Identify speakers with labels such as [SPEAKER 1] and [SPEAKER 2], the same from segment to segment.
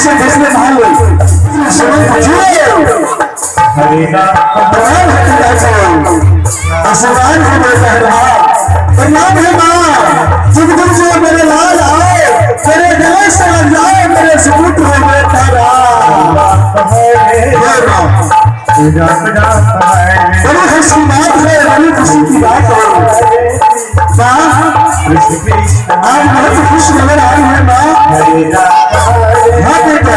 [SPEAKER 1] से जिसने भाई समझ बुझिए हरे राम आशीर्वाद है मेरा प्रणाम है माँ जुग जुग से मेरे लाल आए मेरे गले से लग जाए मेरे सबूत हो मेरे तारा बड़ी खुशी बात है बड़ी खुशी की बात है माँ आज बहुत खुश नजर आई है माँ हाँ बेटा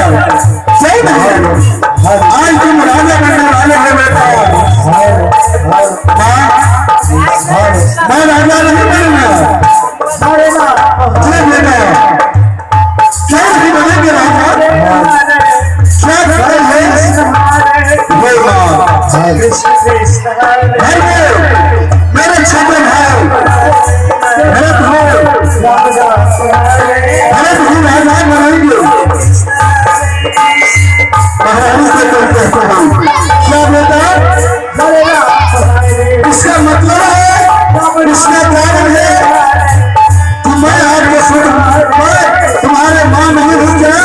[SPEAKER 1] सही है आज तुम राजा बनने वाले हो बेटा मैं राजा नहीं बनूंगा जी बेटा क्या नहीं बनेंगे राजा क्या घर है भाई मेरे छोटे भाई भरत हो भरत ही राजा बनाएंगे महारानी से कहते हैं क्या बेटा इसका मतलब है इसका कारण है कि मैं आपको तुम्हारे मां नहीं हूं क्या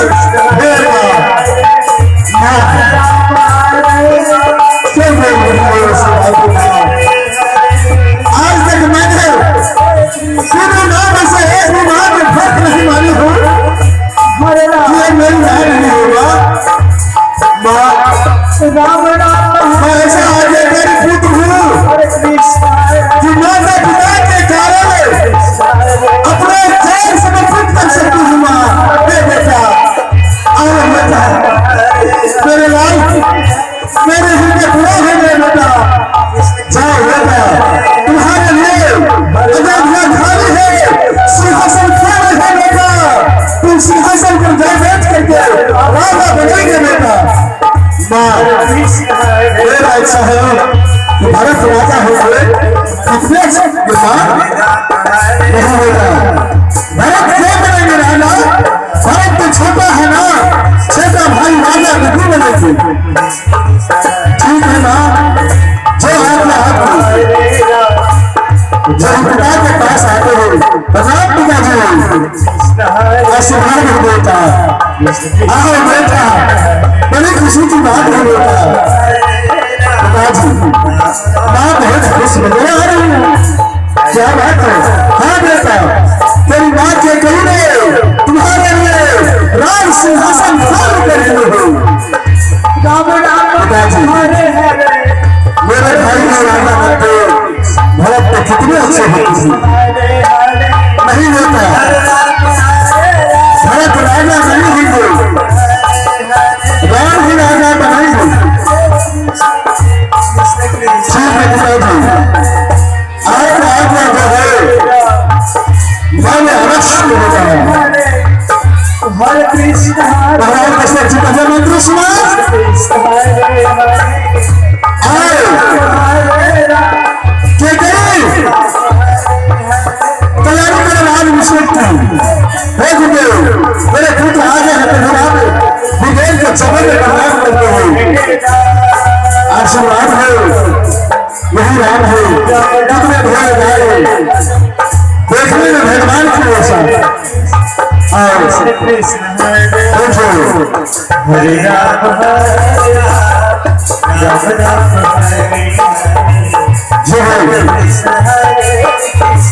[SPEAKER 1] आज तक मैंने पूरे नाम से एक भी मां में फर्क नहीं मानी हूं ये मेरी राय नहीं होगा मैं ऐसा आगे मेरी पुत्र हूँ कि माता पिता के कारण अपने जान समर्पित कर सकती हूँ माँ बेटा आओ बेटा मेरे लाल मेरे हृदय पूरा है मेरे बेटा जाओ बेटा तुम्हारे लिए अयोध्या खाली है सिंहासन खाली है बेटा तुम सिंहासन पर जा बैठ करके राजा बनेंगे बेटा मेरा इच्छा है कि भारत राजा हो गए अपने नहीं होगा भारत क्या बनेंगे राजा भारत तो छोटा है ना छोटा भाई राजा नहीं बनेंगे ठीक है ना जो जब पिता के पास आते हो प्रणाम पिताजी आशीर्वाद देता आओ बेटा बड़ी खुशी की बात है बेटा पिताजी माँ बहुत खुश नजर आ रही है क्या बात है हाँ बेटा तेरी माँ के कही ने तुम्हारे लिए राज सिंहासन खाली कर दिए हो पिताजी मेरे भाई ने राजा बनते भरत तो कितने अच्छे होते नहीं बेटा भरत राजा नहीं होंगे राम ही राजा बनाएंगे ठीक है पिताजी आपका आज्ञा जो है मैंने अवश्य बताया हरे कृष्ण भगवान कृष्ण जी का जय मंत्र सुना तैयारी मेरे राज अभिषेक की मेरे पुत्र आ गए हैं विवेक के चरण में प्रणाम करते हैं आशीर्वाद है यही राम है कितने भय गाए देखने में भगवान की ऐसा हरे राम जो है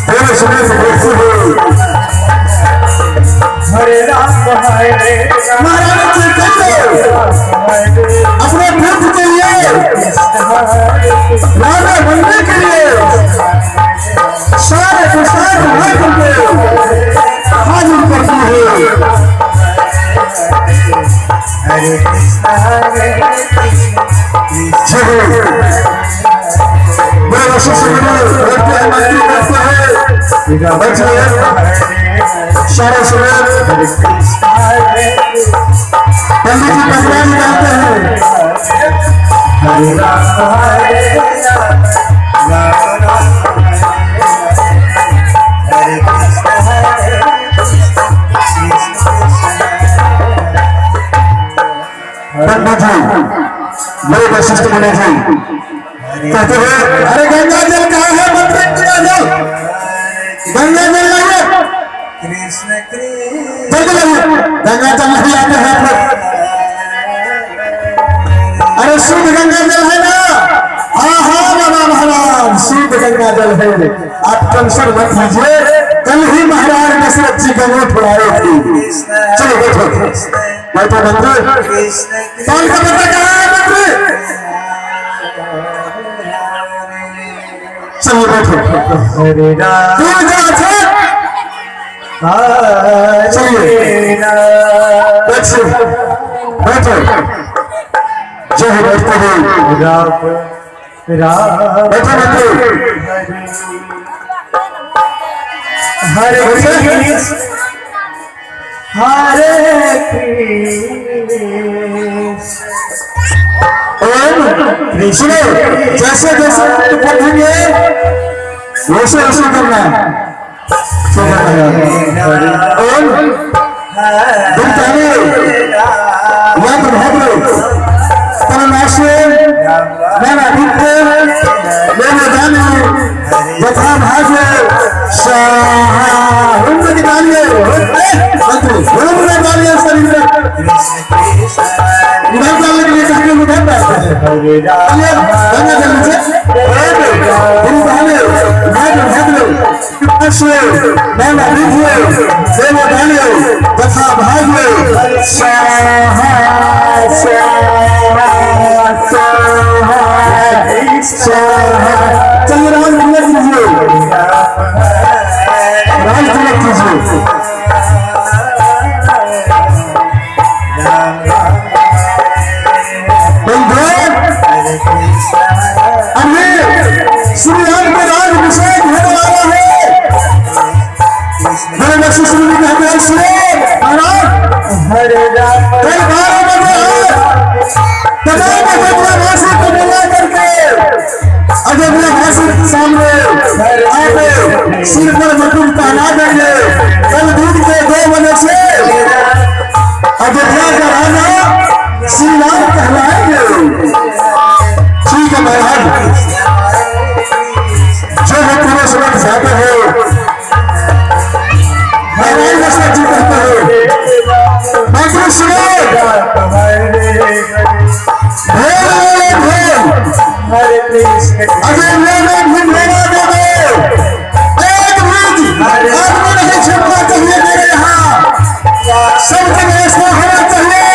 [SPEAKER 1] तेरे सुने से देखते हो हरे राम महाराज जी कहते अपने पुत्र के लिए राजा बनने के लिए सारे प्रसाद हाजिर करती है हरे मेरा सारे सुमेर पंडित जी भगवान गाते हैं हरे राम हरे पंडित जी बड़े वशिष्ठ मुनि जी कहते हैं अरे गंगा जल कहाँ है मंत्र गंगा जल लाइए कृष्ण कृष्ण गंगा जल नहीं आते हैं गंगा जल है। आप टेंशन मत लीजिए, कल ही महाराज दशरथ जी का नोट उड़ाए थे। चलो बैठो बैठो मंत्री, कौन का बेटा कहाँ है मंत्री? चलो बैठो, दूर जाओ चलिए बैठो बैठो, जो है बैठते हैं बैठो मंत्री।
[SPEAKER 2] हरे कृष्ण हरे कृष्ण।
[SPEAKER 1] सुनो, जैसे जैसे पढ़ेंगे वैसे वैसे करना है। चलिए राज तिलक कीजिए, राज तिलक कीजिए। श्री राम के राज अभिषेक होने वाला है। मेरे लक्ष्य श्री हरे राम कई बार भाषा को मिला करके अयोध्या भाषा के सामने आके सिर पर मुकुट पहना देंगे। कल दूध के 2 बजे से अयोध्या का राजा श्री राम कहलाएंगे। ठीक है महाराज, जो है पूरे समय जाते हो नारायण दशरथ जी कहते हो मंत्री सुनो,
[SPEAKER 2] हरे कृष्ण
[SPEAKER 1] अगर लोग भी मेरा देवे एक मिनट आदमी नहीं छिपना चाहिए मेरे यहाँ। सबकी व्यवस्था होना चाहिए,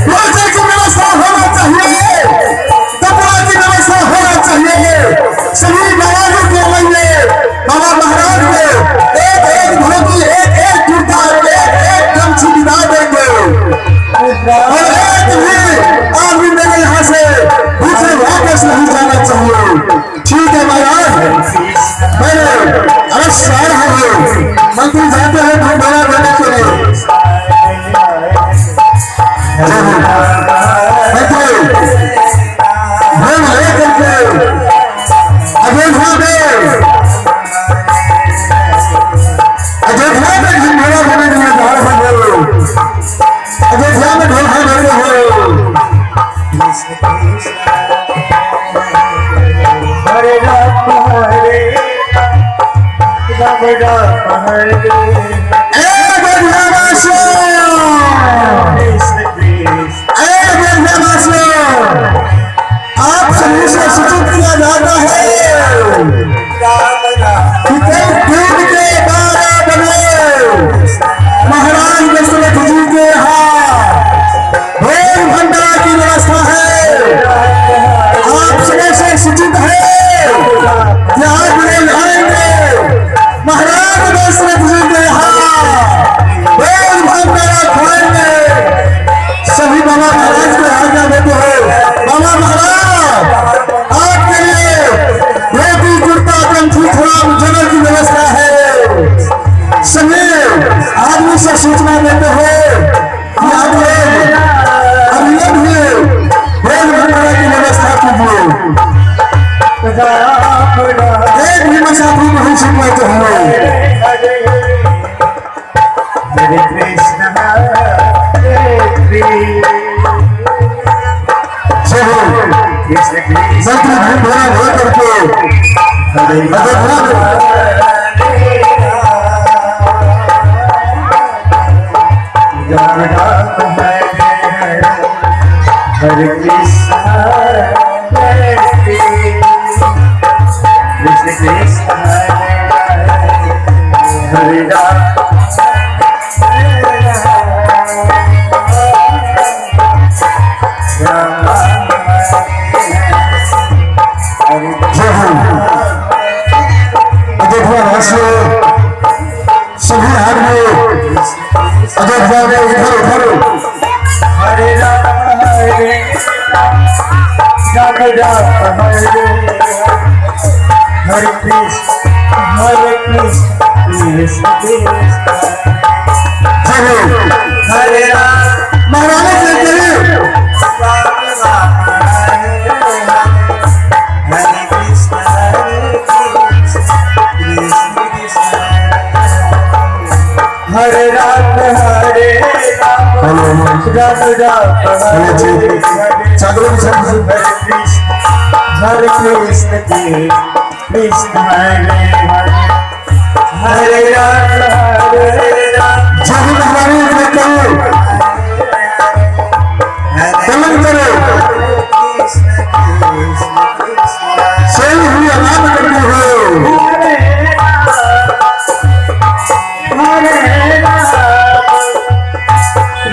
[SPEAKER 1] रोजे की व्यवस्था होना चाहिए, कपड़ा की व्यवस्था होना चाहिए। सभी महाराजों के लिए बाबा महाराज के एक एक धोती एक एक कुर्ता एक एक गमछी दिला देंगे और एक भी आदमी मेरे यहाँ से दूसरे वापस नहीं जाना चाहिए। ठीक है महाराज, मैं अवश्य आ रहा हूँ। मंत्री जाते हैं तो बड़ा देने के लिए भोग लेकर के अयोध्या में झंडोरा होने के लिए जा रहे हो। अयोध्या में ढोल बजे हो।
[SPEAKER 2] हरे राम हरे राम हरे
[SPEAKER 1] आप सभी से सूचित किया जाता है कि कल दूध के 12 बजे महाराज दशरथ जी के यहाँ भोग भंडारा की व्यवस्था है। आप सभी से सूचित है कि आज लोग आएंगे महाराज दशरथ जी के यहाँ भोग भंडारा खाएंगे। सभी बाबा महाराज को आज्ञा देते हो। बाबा महाराज आपके लिए धोती कुर्ता गमछी थोड़ा जगह की व्यवस्था है। सभी आदमी से सूचना देते हो कि आप लोग अभी भी भोग भंडारा की व्यवस्था कीजिए। एक भी मुसाफिर नहीं छिपाते हो।
[SPEAKER 2] हरे कृष्ण हरे कृष्ण
[SPEAKER 1] मंत्री भूमि हो करके
[SPEAKER 2] हरे कृष्ण कृष्ण कृष्ण
[SPEAKER 1] अजय जाने इधर उधर
[SPEAKER 2] हरे राम हरे हरे कृष्ण कृष्ण कृष्ण हरे राम
[SPEAKER 1] महाराज के करीब
[SPEAKER 2] हरे कृष्ण हरे राम राम राम
[SPEAKER 1] चादरों से
[SPEAKER 2] हरे कृष्ण कृष्ण हरे राम
[SPEAKER 1] जब महारानी ने कहो कलम करो सही हुई आराम करते हो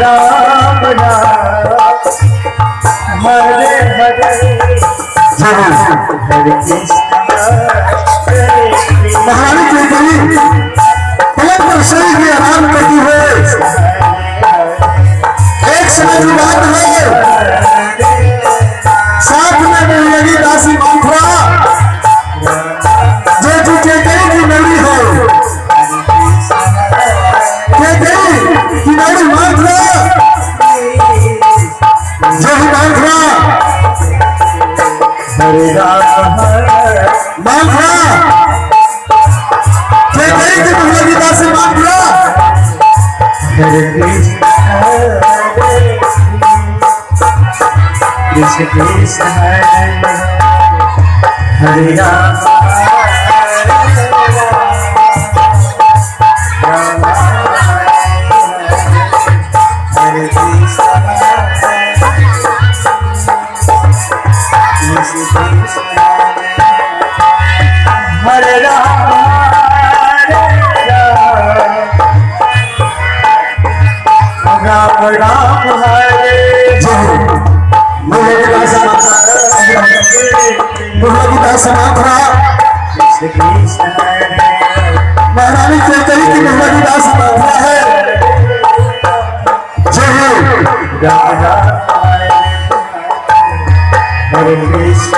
[SPEAKER 2] राम हरे हरे हरे कृष्ण
[SPEAKER 1] महारानी के करीब पलक पर सही हुई आराम करती है एक समय की बात है साथ में मिल लगी दासी माथुरा जो तू केकई की नगरी है केकई की नगरी माथुरा जो ही माथुरा
[SPEAKER 2] हरे राम
[SPEAKER 1] माथुरा केकई की मिल लगी दासी माथुरा
[SPEAKER 2] हरे कृष्ण कृष्ण कृष्ण हरे राम हरे कृष्ण कृष्ण कृष्ण हरे राम राम राम हरे कृष्ण कृष्ण
[SPEAKER 1] महारानी केकई की मेहदी दास माथुरा है
[SPEAKER 2] राम हरे कृष्ण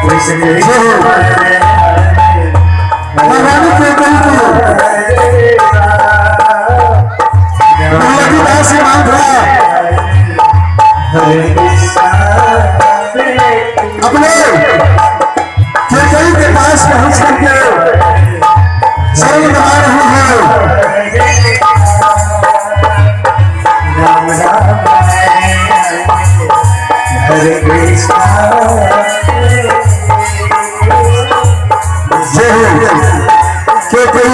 [SPEAKER 2] कृष्ण कृष्ण
[SPEAKER 1] महारानी केकई की मेहदी दास माथुरा
[SPEAKER 2] हरे कृष्ण
[SPEAKER 1] अपने केकई के पास पहुंच करके शरण लगा रही है
[SPEAKER 2] राम राम हरे कृष्ण
[SPEAKER 1] केकई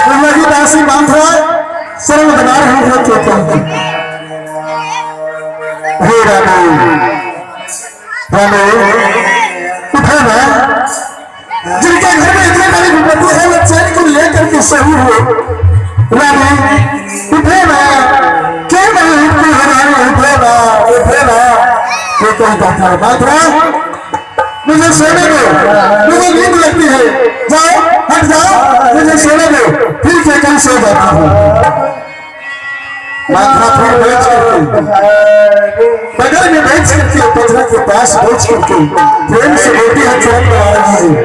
[SPEAKER 1] मेहदी दासी माथुरा शरण लगा रही है केकई हे रानी रानी उठे ना जिनके घर में इतने बड़ी विपत्ति है वो चैन को लेकर के सही हो रानी उठे ना क्यों नहीं उठती है रानी उठे ना ये कौन कहता है माथुरा मुझे सोने दो मुझे नींद लगती है जाओ हट जाओ मुझे सोने दो फिर क्या कहीं सो जाता हूँ माथुरा फिर बैठ करके बगल में बैठ करके पथरा के पास बैठ करके प्रेम से रोटी हाथ चौक लगा रही है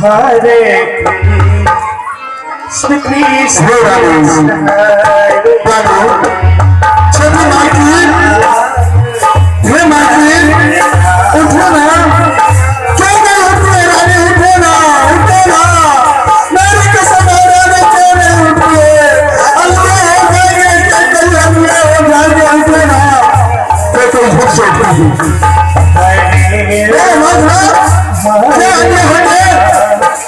[SPEAKER 2] हरे कृष्ण कृष्ण
[SPEAKER 1] छोटी मालकिन हे मालकिन उठो ना क्यों नहीं उठते रानी उठो ना मेरी कसम है रानी क्यों नहीं उठते अल्लाह हो जाएंगे क्या करिए अल्लाह हो जाएंगे उठो ना तो तुम खुद सोचते हो माधुरा क्या अन्य होते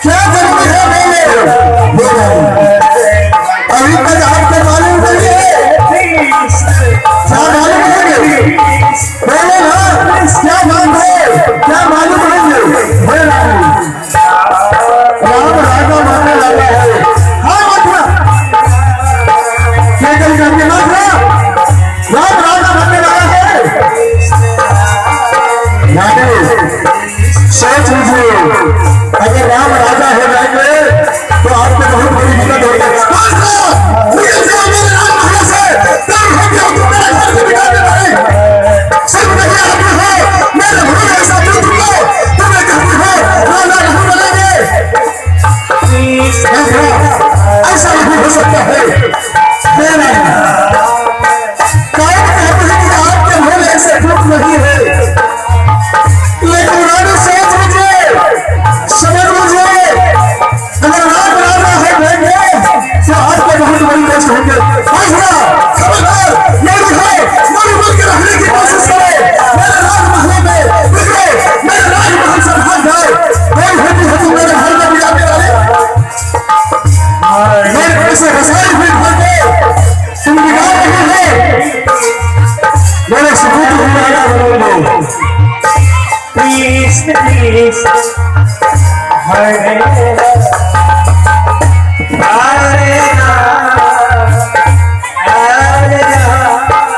[SPEAKER 1] क्या जरूरी है मेरे अभी तक आपको मालूम नहीं है क्या मालूम है बोलो ना क्या बात है क्या मालूम है राम राजा मानने लगा है हाँ माधुरा क्या करी करके माधुरा राम राजा बनने लगा है सोच लीजिए अगर राम होता है मेरा कौन कहते हैं कि आपके भोले से दुख नहीं है, लेकिन रानी सोच लीजिए, समझ लीजिए, अगर आप राजा है बेटे तो आपको बहुत बड़ी कष्ट होंगे। खबरदार मेरी बोल के रखने की कोशिश करे, मेरे राजमहल में बिगड़े, मेरे राजमहल से भाग जाए, कोई होती है तो मेरे घर में भी आने वाले मेरे पैसे रसायन भी भरते तुम बिगाड़ रहे हैं, मेरे सबूत हो राजा बनोगे।
[SPEAKER 2] कृष्ण कृष्ण हरे हरे राम हरे राम हरे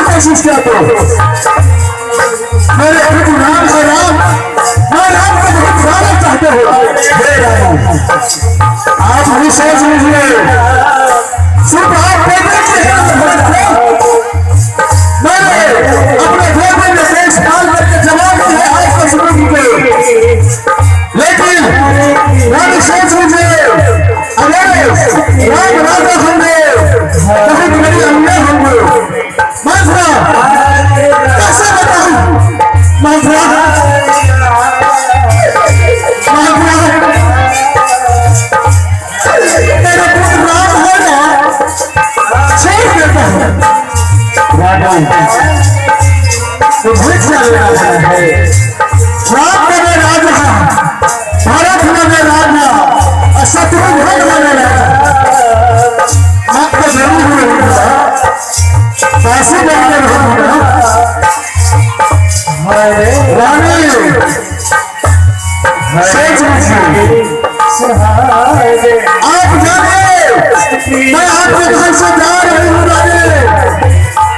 [SPEAKER 1] कोशिश किया तो मेरे प्रभु राम से राम, मैं राम को बहुत ज्यादा चाहते हो हे राम, आप भी सोच लीजिए, सिर्फ आप बेटे के मैंने अपने बेटे में देश पाल करके जवाब दिया आज को शुरू कीजिए, लेकिन राम सोच लीजिए, अगर राम राजा होंगे कहीं मेरी अन्य होंगे मंत्रा कैसे बताऊं मंत्रा मेरा पुत्र राम है ना, छोड़ देता हूँ तो भूख चल रहा है, राम मेरे राजा, भारत मेरे राजा, शत्रुघ्न मेरे राजा, आपको जरूर होगा कैसे बनते रहो रानी सोच लीजिए, आप जाने मैं आपके घर से जा रही हूँ रानी,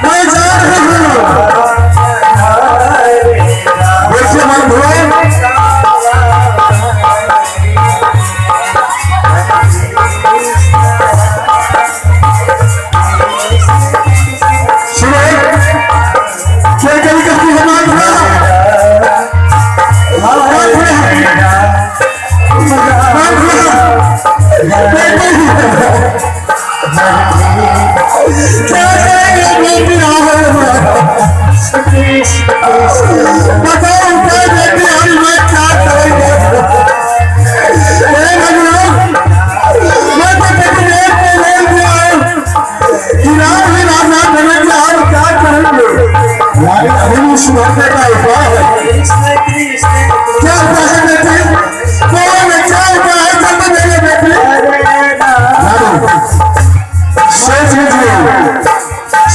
[SPEAKER 1] मैं जा रही हूँ, देखिए मन भुआ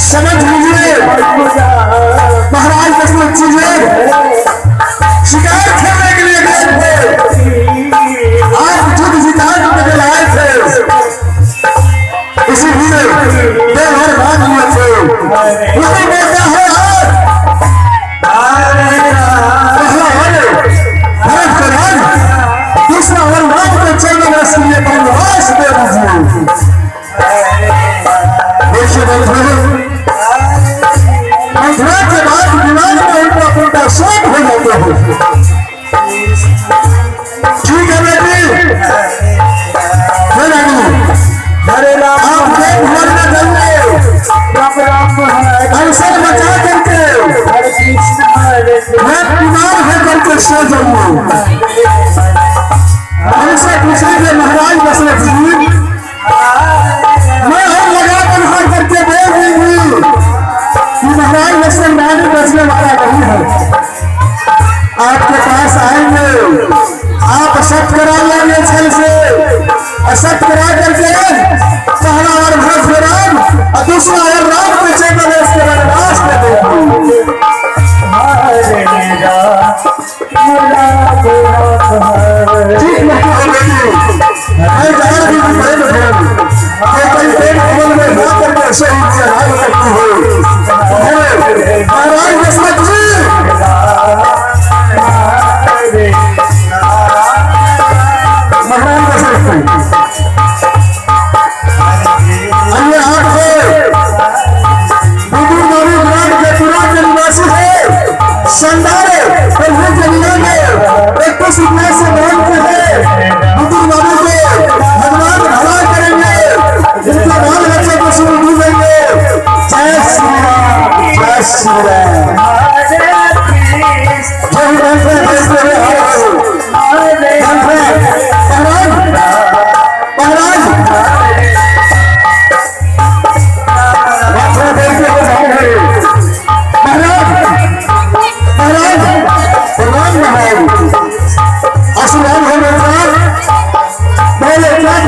[SPEAKER 1] समझ लीजिए, महाराज दशरथ जी शिकार खेलने के लिए गए थे, आप युद्ध जिताने के लिए आए थे, इसीलिए देवहर भाग लिए थे, उसी में क्या है भारत का राज दूसरा और राज में चलने के लिए वनवास दे दीजिए। देखिए मंथरा के बाद दिमाग में उल्टा पुल्टा शौक हो जाते हो, ठीक है बेटी, आप देख मरना चाहिए, अवसर बचा करके मैं बीमार है करके सो जाऊंगा, हमसे पूछेंगे महाराज दशरथ जी, मैं हम लगा कर हार करके बोल देंगी कि महाराज दशरथ रानी बचने वाला नहीं है, आपके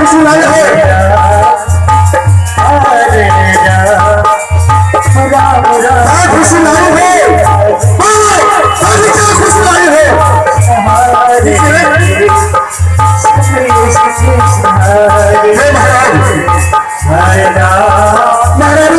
[SPEAKER 1] खुशी लाई है? क्या खुशी लाई है? क्या खुशी लाई है? हे महाराज, महाराज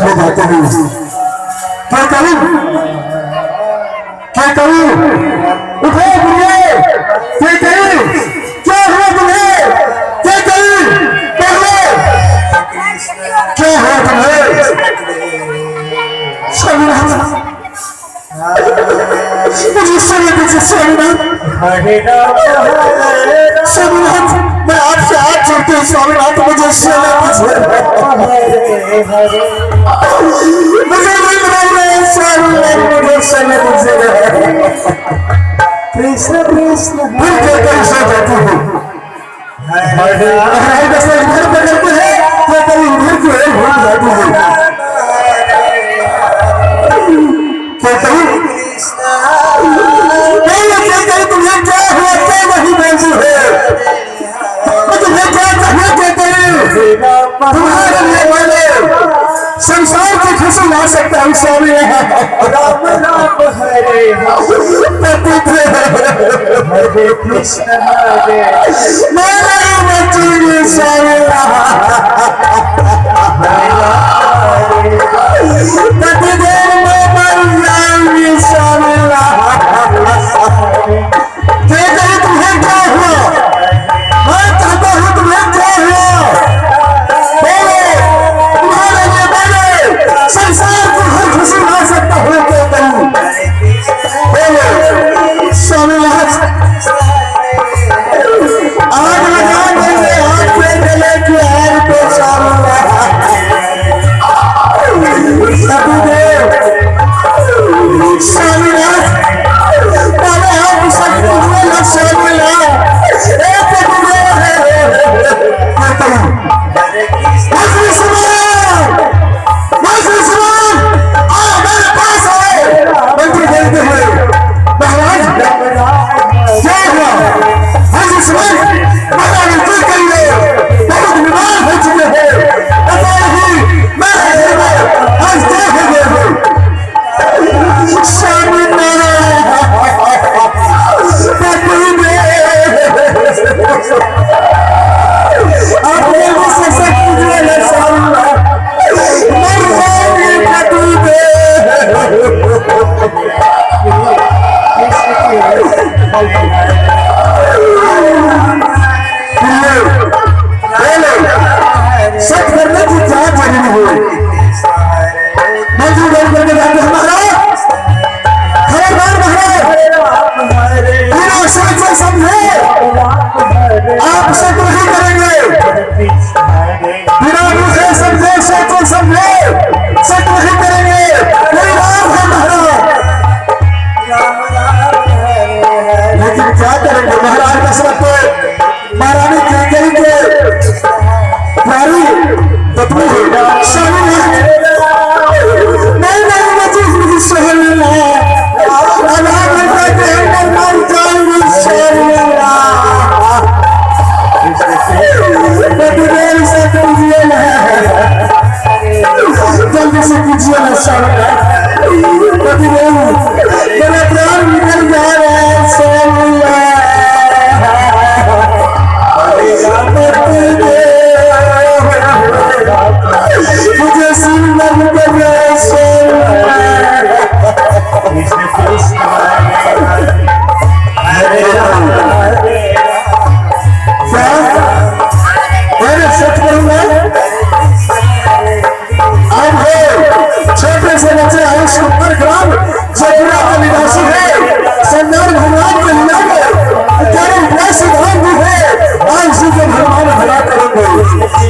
[SPEAKER 1] में जाते हैं। क्या करूं? क्या करूं? उठो मुझे, क्या करूं? क्या हुआ तुम्हें? क्या करूं? क्या हुआ? क्या हुआ तुम्हें? मुझे स्वामीनाथ, स्वामीनाथ, मैं आपसे हाथ जोड़ती हूँ स्वामीनाथ, मुझे कृष्ण कृष्ण भूल के कैसे जाती हूँ? इधर पकड़ते हैं तो कभी उधर को भूल जाती हूँ। क्या करूँ? तुम्हें क्या हुआ? क्या वही बेचू है? तुम्हें क्या चाहिए? क्या करूँ? तुम्हारे लिए मैंने संसार की खुशी ला सकता हूँ स्वामी। राम राम हरे हरे कृष्ण हरे मेरे बच्चे स्वामी प्रतिदेव में मर जाएंगे स्वामी। तुम्हें क्या हुआ? मैं चाहता हूँ तुम्हें क्या हुआ? संसार को हर खुशी ला सकता हूँ। क्या करूँ? स्वामीनाथ, आग लगा देंगे हाथ पे गले की हार पे स्वामीनाथ। सतुदेव स्वामीनाथ, पहले आप शक्ति हुए ना स्वामीनाथ। एक सतुदेव है। क्या करूँ? सच करने की क्या जरूरी है? मजदूर करके जाते हमारा खबरदार बिना सोच समझे आप सच नहीं करेंगे। बिना दूसरे समझे सोचो समझे सच नहीं करेंगे। कोई राम है महाराज, लेकिन क्या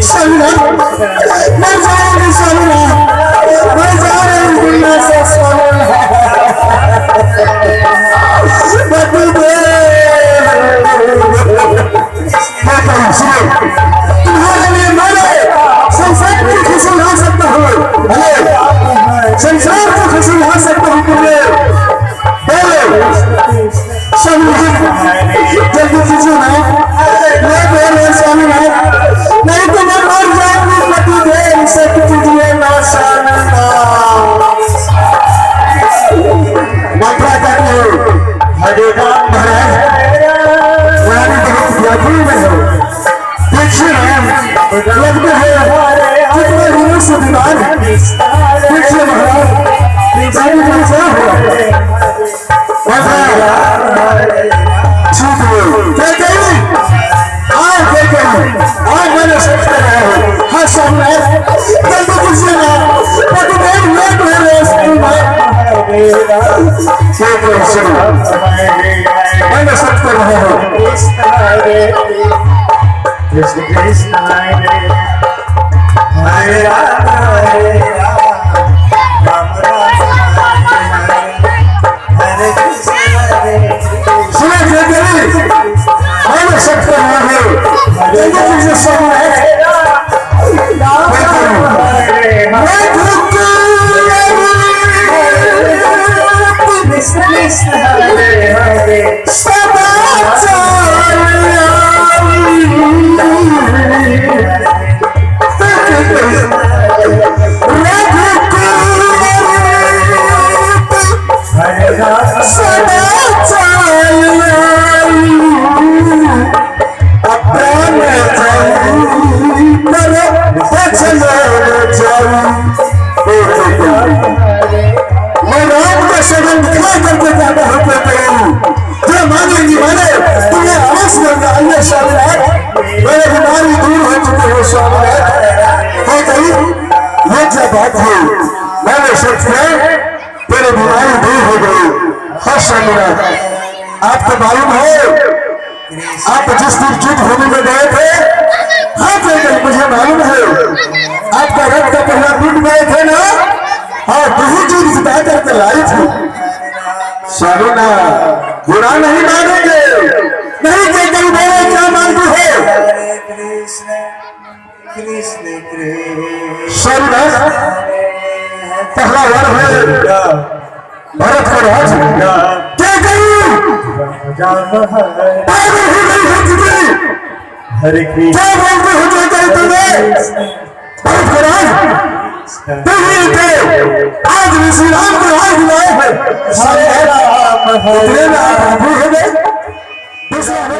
[SPEAKER 1] शर्मिला मैं जाऊंगी शर्मिला मैं जा रही हूँ दुनिया से शर्मिला तुम्हारे लिए मैंने संसार की खुशी ला सकता हूँ संसार को खुशी ला सकता हूँ तुमने जल्दी कीजिए ना मैं बोले स्वामी नहीं तो मैं मर जाऊंगी पति देव से कीजिए ना स्वामी मंत्रा करते हो हरे राम महाराज पुरानी बहुत व्याकुल में हो देखिए लगता है कितने दिनों से बीमार है देखिए महाराज जाने का क्या हुआ मैंने सोच कर रहा हूँ हाँ सामने जल्दी पूछिए ना पति देव लेट हो रहे मैंने सोच कर रहा हूँ
[SPEAKER 2] कृष्ण कृष्ण हरे राम राम राम हरे कृष्ण
[SPEAKER 1] सुने मैंने सोच कर रहा हूँ जल्दी पूछिए सामने
[SPEAKER 2] कृष्ण हरे हरे
[SPEAKER 1] मैं राम का शरण खा करके जाता हूँ जो मांगेंगी मैंने तुम्हें अवश्य मिलता अन्य स्वामीनाथ मेरे बीमारी दूर हो चुके हो स्वामीनाथ है कहीं ये क्या बात है मैंने सोचा तेरी बीमारी दूर हो गई हर स्वामीनाथ आपको मालूम है आप जिस दिन युद्ध भूमि में गए थे हाँ मुझे मालूम है आपका रथ का पहला टूट गए थे ना और बहुत चीज जिता करके लाई थी स्वामीना बुरा नहीं मानेंगे नहीं कहते बोले क्या मांगती है
[SPEAKER 2] कृष्ण कृष्ण
[SPEAKER 1] स्वामीना पहला वर है भरत को राज क्या करूं
[SPEAKER 2] हरे कृष्ण
[SPEAKER 1] क्या बोलते हो जो कही तुमने भरत को राज आज श्री राम को राज दिलाए हैं
[SPEAKER 2] हरे राम हरे
[SPEAKER 1] दूसरा